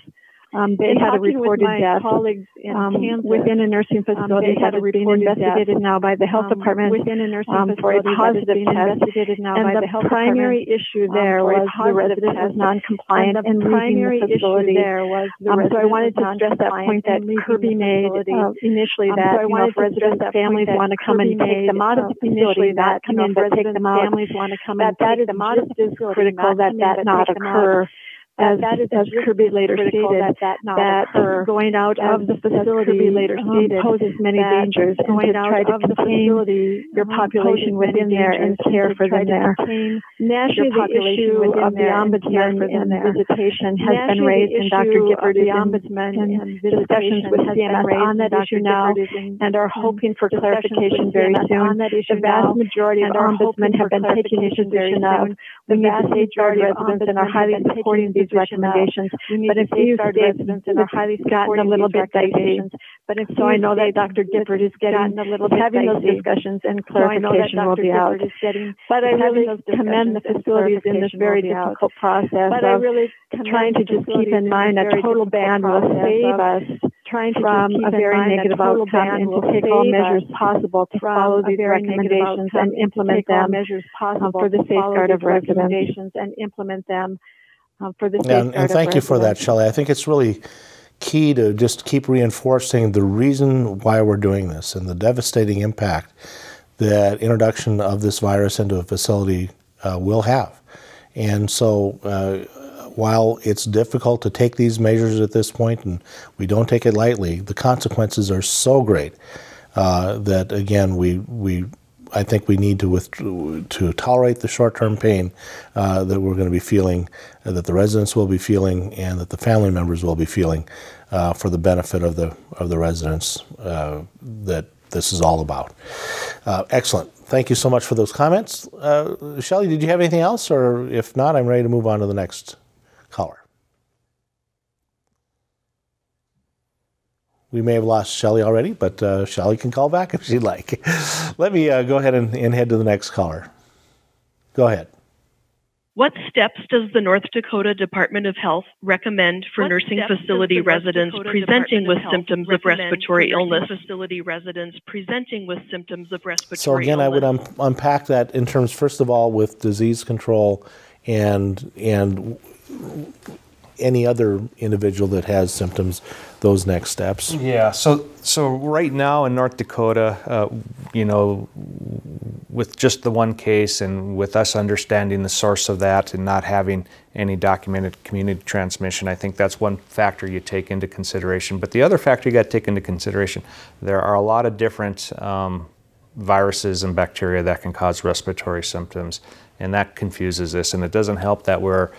they had a reported death within a nursing facility that is being investigated now by the health department for a positive test. And the primary issue there was the resident was non-compliant and leaving the facility. So I wanted to address that point that Kirby made initially, that if residents' families want to come and take them out of the facility, that come in but take them out, that is just as critical that not occur. As Kirby later stated, that going out of the facility poses many dangers, and to try to contain your population within there and care for them there. Nationally, the issue of the ombudsman and visitation has been raised, and Dr. Gifford is in discussions with CMS on that issue now, and are hoping for clarification very soon. The vast majority of ombudsmen have been taking a position of we need to safeguard residents and are highly supporting these recommendations. But if these states have gotten a little bit dicey, so I know that Dr. Gifford is having those discussions and clarification will be out. But I really commend the facilities in this very difficult process of trying to just keep in mind a total ban will save us from a very negative outcome, and to take all measures possible to follow these recommendations and implement them for the safeguard of residents. And thank you for that, Shelly. I think it's really key to just keep reinforcing the reason why we're doing this and the devastating impact that introduction of this virus into a facility will have. And so while it's difficult to take these measures at this point, and we don't take it lightly, the consequences are so great that, again, I think we need to tolerate the short-term pain that we're going to be feeling, that the residents will be feeling, and that the family members will be feeling for the benefit of the residents that this is all about. Excellent. Thank you so much for those comments. Shelly, did you have anything else? Or if not, I'm ready to move on to the next caller. we may have lost Shelly already, but Shelly can call back if she'd like. Let me go ahead and head to the next caller. Go ahead. What steps does the North Dakota Department of Health recommend for nursing facility residents presenting with symptoms of respiratory illness? So again, I would unpack that in terms, first of all, with disease control and any other individual that has symptoms, those next steps. Yeah, so right now in North Dakota, you know, with just the one case and with us understanding the source of that and not having any documented community transmission, I think that's one factor you take into consideration. But the other factor you got to take into consideration, there are a lot of different viruses and bacteria that can cause respiratory symptoms, and that confuses this. And it doesn't help that we're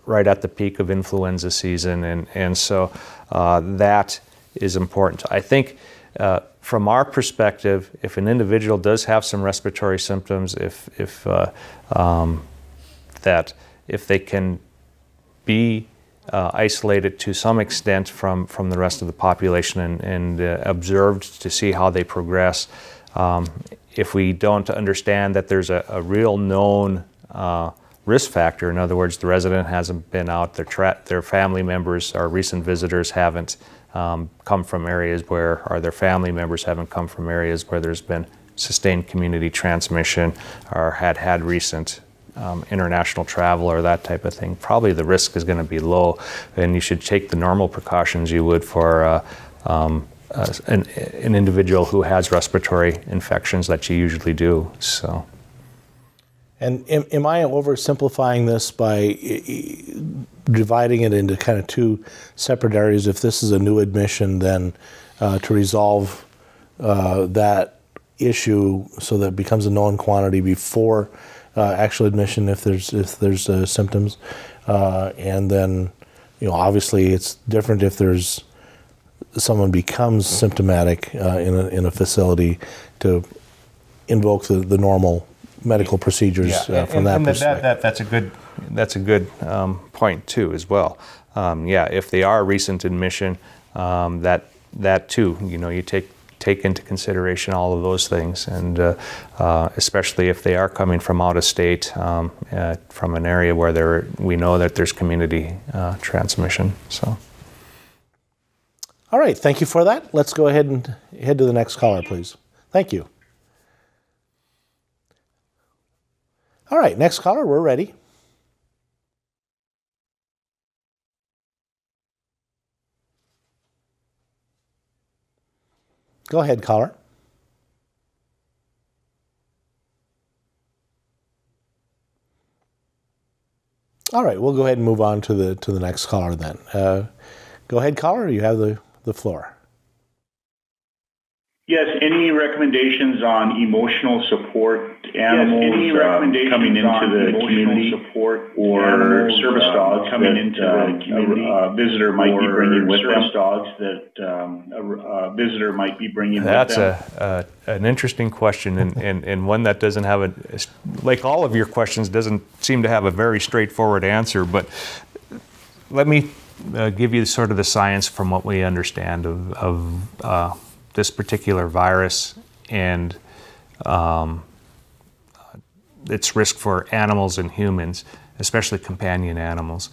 right at the peak of influenza season, and so that is important. I think from our perspective, if an individual does have some respiratory symptoms, if they can be isolated to some extent from the rest of the population and observed to see how they progress. If we don't understand that there's a real known risk factor, in other words, the resident hasn't been out, their family members or recent visitors haven't come from areas where, or their family members haven't come from areas where there's been sustained community transmission or had recent international travel or that type of thing, probably the risk is going to be low, and you should take the normal precautions you would for an individual who has respiratory infections that you usually do. So. And am I oversimplifying this by dividing it into kind of two separate areas? If this is a new admission, then to resolve that issue so that it becomes a known quantity before actual admission if there's symptoms, and then, you know, obviously it's different if there's someone becomes symptomatic in a facility to invoke the normal medical procedures from that perspective. That's a good point too as well. Yeah, if they are recent admission, that too, you know, you take into consideration all of those things, and especially if they are coming from out of state, from an area where we know that there's community transmission. So. All right, thank you for that. Let's go ahead and head to the next caller, please. Thank you. All right, next caller, we're ready. Go ahead, caller. All right, we'll go ahead and move on to the next caller then. Go ahead, caller. You have the floor. Yes, any recommendations on emotional support animals coming into the community, or service dogs coming into the community? A visitor might be bringing with them. Dogs that a visitor might be bringing with them. That's an interesting question, and one that doesn't have like all of your questions, doesn't seem to have a very straightforward answer. But let me give you sort of the science from what we understand of this particular virus and its risk for animals and humans, especially companion animals.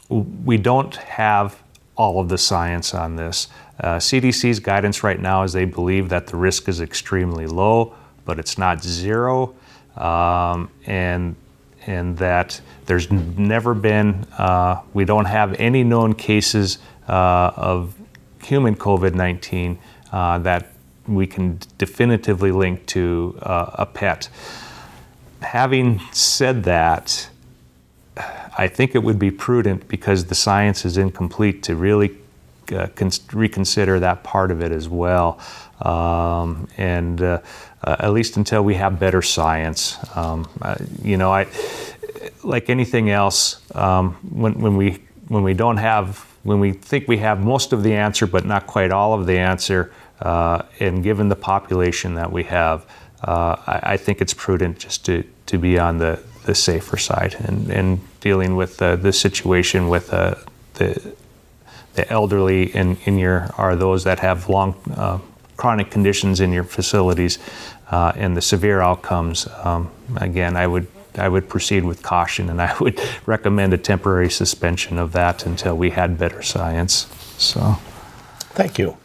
We don't have all of the science on this. CDC's guidance right now is they believe that the risk is extremely low, but it's not zero, and that there's never been, we don't have any known cases of human COVID-19 that we can definitively link to a pet. Having said that, I think it would be prudent, because the science is incomplete, to really reconsider that part of it as well, and at least until we have better science. You know, like anything else, when we think we have most of the answer but not quite all of the answer, and given the population that we have, I think it's prudent just to be on the safer side and dealing with the situation with the elderly are those that have long chronic conditions in your facilities and the severe outcomes, again, I would proceed with caution, and I would recommend a temporary suspension of that until we had better science. So, thank you.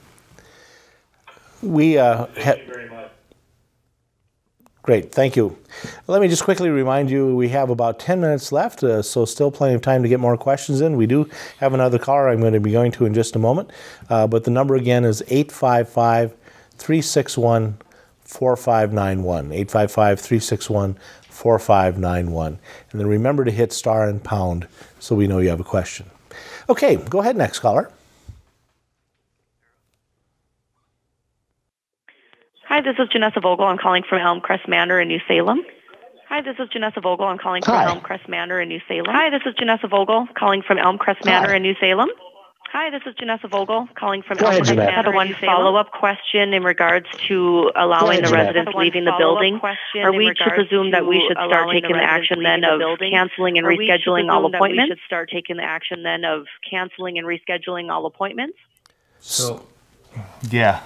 Thank you very much. Great, thank you. Let me just quickly remind you, we have about 10 minutes left, so still plenty of time to get more questions in. We do have another caller I'm going to be going to in just a moment, but the number again is 855-361-4591, 855-361-4591. And then remember to hit star and pound so we know you have a question. Okay, go ahead, next caller. Hi, this is Janessa Vogel. I'm calling from Elmcrest Manor in New Salem. Hi, this is Janessa Vogel. I'm calling from Elmcrest Manor in New Salem. Hi, this is Janessa Vogel calling from Elmcrest Manor in New Salem. Hi, this is Janessa Vogel calling from Elmcrest Manor. I have one follow-up question in regards to allowing the residents leaving the building. Are we to presume that we should start taking the action then of canceling and rescheduling all appointments? We should start taking the action then of canceling and rescheduling all appointments? So, yeah,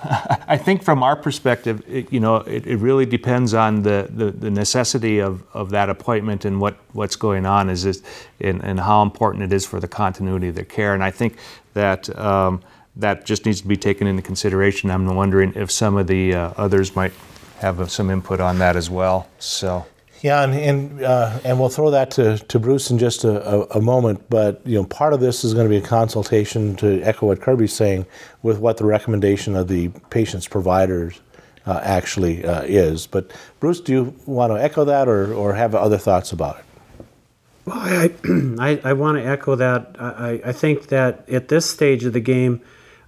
I think from our perspective, it really depends on the necessity of that appointment and what's going on and how important it is for the continuity of their care. And I think that that just needs to be taken into consideration. I'm wondering if some of the others might have some input on that as well. So. Yeah, and we'll throw that to Bruce in just a moment, but part of this is going to be a consultation, to echo what Kirby's saying, with what the recommendation of the patient's providers actually is. But Bruce, do you want to echo that or have other thoughts about it? Well, I want to echo that. I think that at this stage of the game,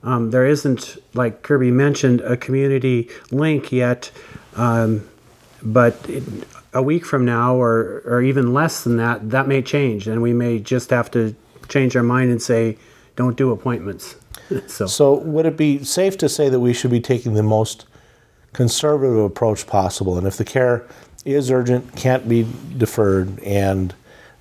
there isn't, like Kirby mentioned, a community link yet, but a week from now or even less than that, that may change, and we may just have to change our mind and say, don't do appointments. So would it be safe to say that we should be taking the most conservative approach possible, and if the care is urgent, can't be deferred, and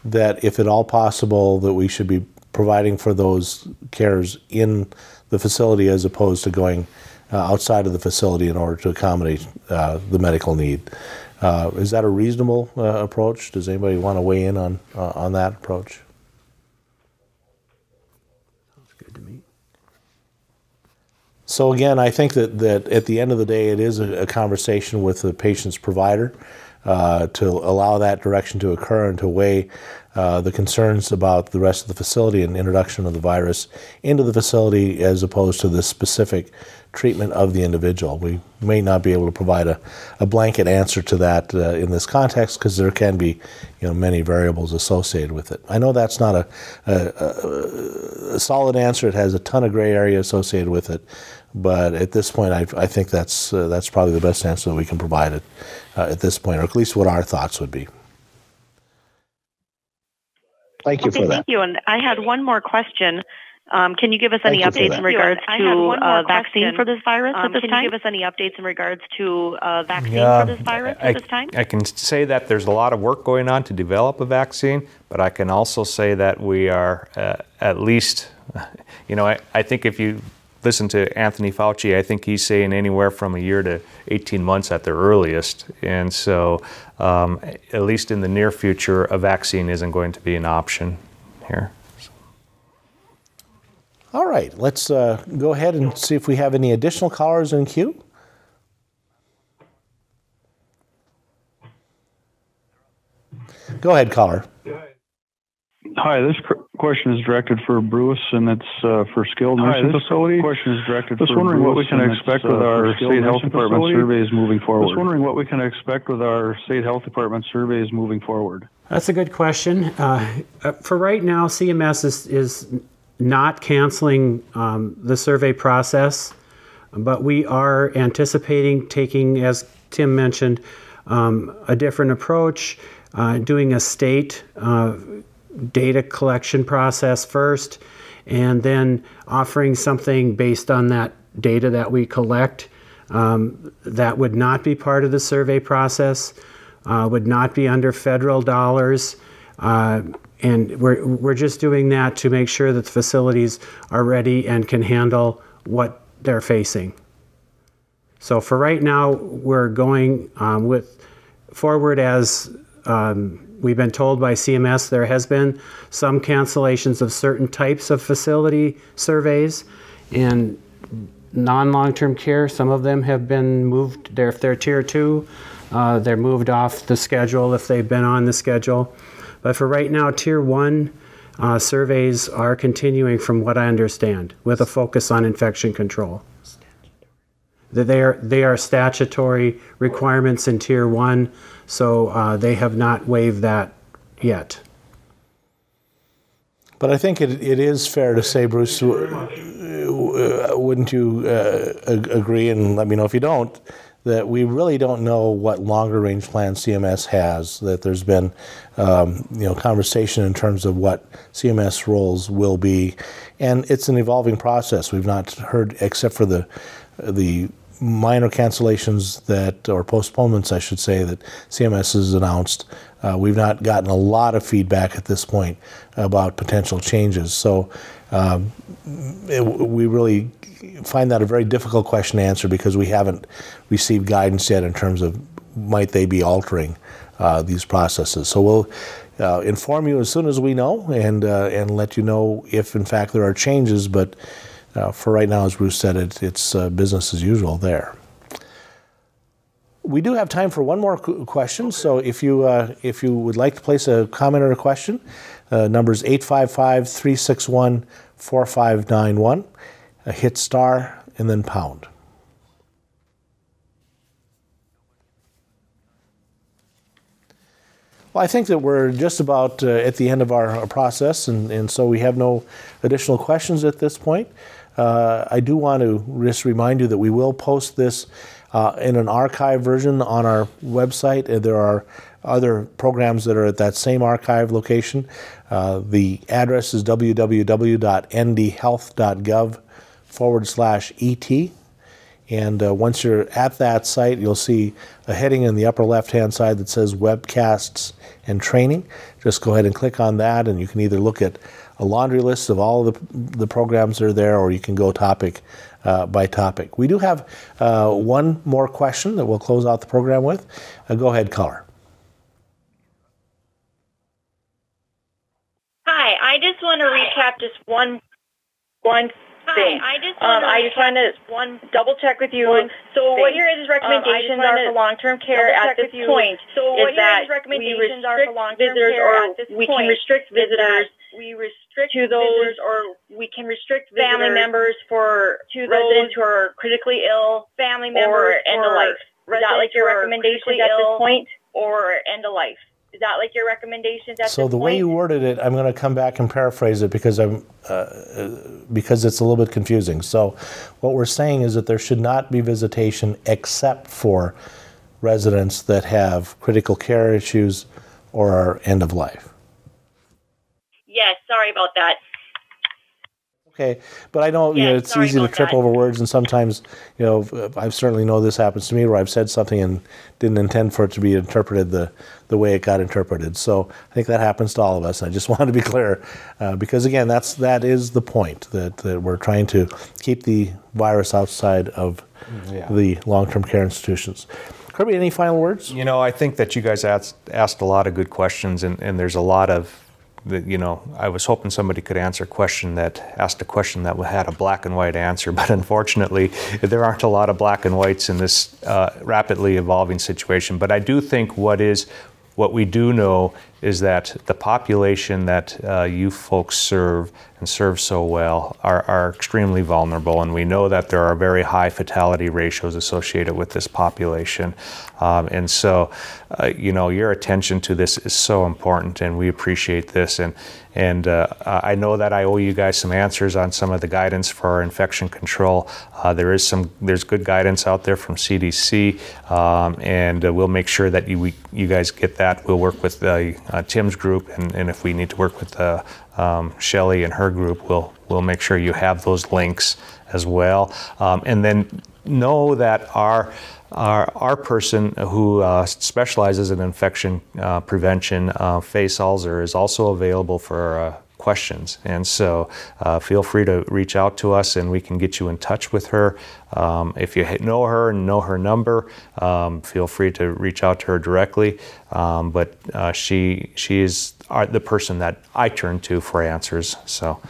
that if at all possible that we should be providing for those cares in the facility as opposed to going outside of the facility in order to accommodate the medical need? Is that a reasonable approach? Does anybody want to weigh in on that approach? Sounds good to me. So again, I think that at the end of the day, it is a conversation with the patient's provider to allow that direction to occur and to weigh the concerns about the rest of the facility and introduction of the virus into the facility as opposed to the specific treatment of the individual. We may not be able to provide a blanket answer to that in this context because there can be many variables associated with it. I know that's not a solid answer. It has a ton of gray area associated with it, but at this point I think that's probably the best answer that we can provide it at this point, or at least what our thoughts would be. Thank you for that. Thank you. And I had one more question. Can you give us any updates in regards to vaccine for this virus at this time? Can you give us any updates in regards to vaccine for this virus at this time? I can say that there's a lot of work going on to develop a vaccine, but I can also say that we are at least, I think if you listen to Anthony Fauci, I think he's saying anywhere from a year to 18 months at the earliest. And so at least in the near future, a vaccine isn't going to be an option here. All right, let's go ahead and see if we have any additional callers in queue. Go ahead, caller. Hi, this question is directed for Bruce, and it's for skilled nursing facility. Question is directed for Bruce. Just wondering what we can expect with our state health department surveys moving forward. Just wondering what we can expect with our state health department surveys moving forward. That's a good question. For right now, CMS is not canceling the survey process, but we are anticipating taking, as Tim mentioned, a different approach, doing a state data collection process first, and then offering something based on that data that we collect that would not be part of the survey process, would not be under federal dollars, And we're just doing that to make sure that the facilities are ready and can handle what they're facing. So for right now, we're going forward as we've been told by CMS. There has been some cancellations of certain types of facility surveys, and non-long-term care, some of them have been moved. If they're tier 2, they're moved off the schedule if they've been on the schedule. But for right now, tier 1 surveys are continuing from what I understand, with a focus on infection control. They are statutory requirements in tier 1, so they have not waived that yet. But I think it is fair to say, Bruce, wouldn't you agree, and let me know if you don't, that we really don't know what longer range plan CMS has, that there's been conversation in terms of what CMS roles will be, and it's an evolving process. We've not heard, except for the minor cancellations or postponements, I should say, that CMS has announced. We've not gotten a lot of feedback at this point about potential changes. So we really find that a very difficult question to answer because we haven't received guidance yet in terms of might they be altering these processes. So we'll inform you as soon as we know and let you know if in fact there are changes, but for right now, as Bruce said, it's business as usual there. We do have time for one more question, so if you would like to place a comment or a question, number is 855-361-4591. Hit star and then pound. Well, I think that we're just about at the end of our process, and so we have no additional questions at this point. I do want to just remind you that we will post this in an archive version on our website. There are other programs that are at that same archive location. The address is www.ndhealth.gov/ET. And once you're at that site, you'll see a heading in the upper left-hand side that says Webcasts and Training. Just go ahead and click on that, and you can either look at a laundry list of all of the programs that are there, or you can go topic by topic. We do have one more question that we'll close out the program with. Go ahead, caller. Hi, I just want to recap just one thing. I just want to double check with you. So what your recommendations are for long-term care at this point is that we restrict visitors, or we can restrict visitors to those, or we can restrict family members to residents who are critically ill, family members, or end of life. Is that like your recommendations at this point, or end of life? Is that like your recommendations at this point? So the way you worded it, I'm going to come back and paraphrase it because because it's a little bit confusing. So what we're saying is that there should not be visitation except for residents that have critical care issues or are end of life. Yes, sorry about that. Okay, but I know, it's easy to trip over words, and sometimes, I certainly know this happens to me where I've said something and didn't intend for it to be interpreted the way it got interpreted. So I think that happens to all of us. I just wanted to be clear, because again, that is the point, that we're trying to keep the virus outside of the long-term care institutions. Kirby, any final words? I think that you guys asked a lot of good questions, and there's a lot of I was hoping somebody could asked a question that had a black and white answer, but unfortunately there aren't a lot of black and whites in this rapidly evolving situation. But I do think what we do know is that the population that you folks serve and serve so well are extremely vulnerable, and we know that there are very high fatality ratios associated with this population. And so, your attention to this is so important, and we appreciate this. And I know that I owe you guys some answers on some of the guidance for our infection control. There's good guidance out there from CDC, and we'll make sure that you guys get that. We'll work with Tim's group, and if we need to work with Shelly and her group, we'll make sure you have those links as well. And then know that our person who specializes in infection prevention, Faye Salzer, is also available for questions. And so feel free to reach out to us and we can get you in touch with her. If you know her and know her number, feel free to reach out to her directly. But she is the person that I turn to for answers. So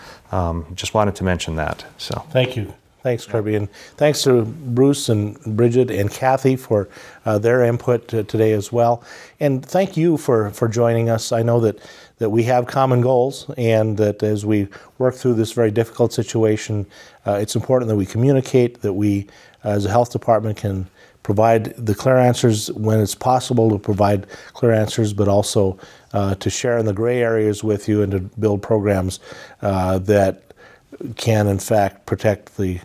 just wanted to mention that. So thank you. Thanks, Kirby, and thanks to Bruce and Bridget and Kathy for their input today as well. And thank you for joining us. I know that we have common goals, and that as we work through this very difficult situation, it's important that we communicate, that we, as a health department, can provide the clear answers when it's possible to provide clear answers, but also to share in the gray areas with you and to build programs that can, in fact, protect the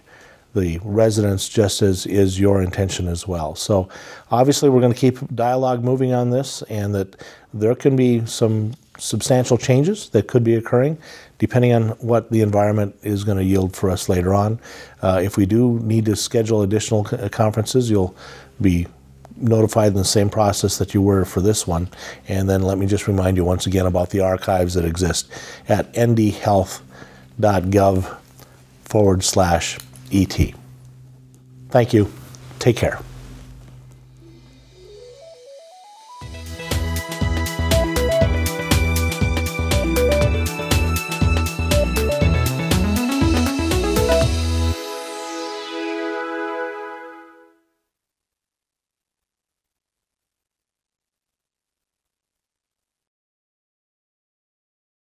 residents, just as is your intention as well. So obviously we're going to keep dialogue moving on this, and that there can be some substantial changes that could be occurring depending on what the environment is going to yield for us later on. If we do need to schedule additional conferences, you'll be notified in the same process that you were for this one. And then let me just remind you once again about the archives that exist at ndhealth.gov/ET. Thank you. Take care.